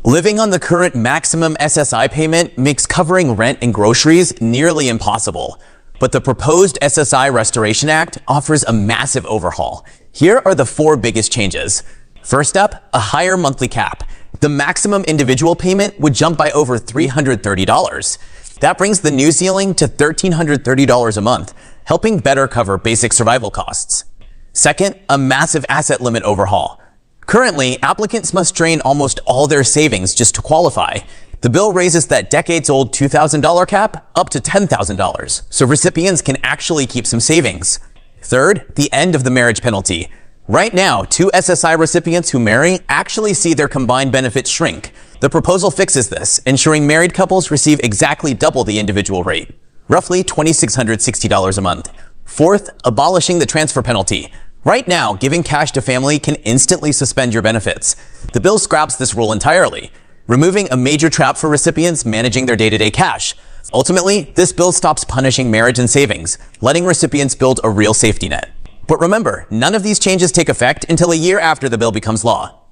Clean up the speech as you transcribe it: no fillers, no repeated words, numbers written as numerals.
Living on the current maximum SSI payment makes covering rent and groceries nearly impossible. But the proposed SSI Restoration Act offers a massive overhaul. Here are the 4 biggest changes. First up, a higher monthly cap. The maximum individual payment would jump by over $330. That brings the new ceiling to $1,330 a month, helping better cover basic survival costs. Second, a massive asset limit overhaul. Currently, applicants must drain almost all their savings just to qualify. The bill raises that decades-old $2,000 cap up to $10,000, so recipients can actually keep some savings. Third, the end of the marriage penalty. Right now, 2 SSI recipients who marry actually see their combined benefits shrink. The proposal fixes this, ensuring married couples receive exactly double the individual rate, roughly $2,660 a month. Fourth, abolishing the transfer penalty. Right now, giving cash to family can instantly suspend your benefits. The bill scraps this rule entirely, removing a major trap for recipients managing their day-to-day cash. Ultimately, this bill stops punishing marriage and savings, letting recipients build a real safety net. But remember, none of these changes take effect until a year after the bill becomes law.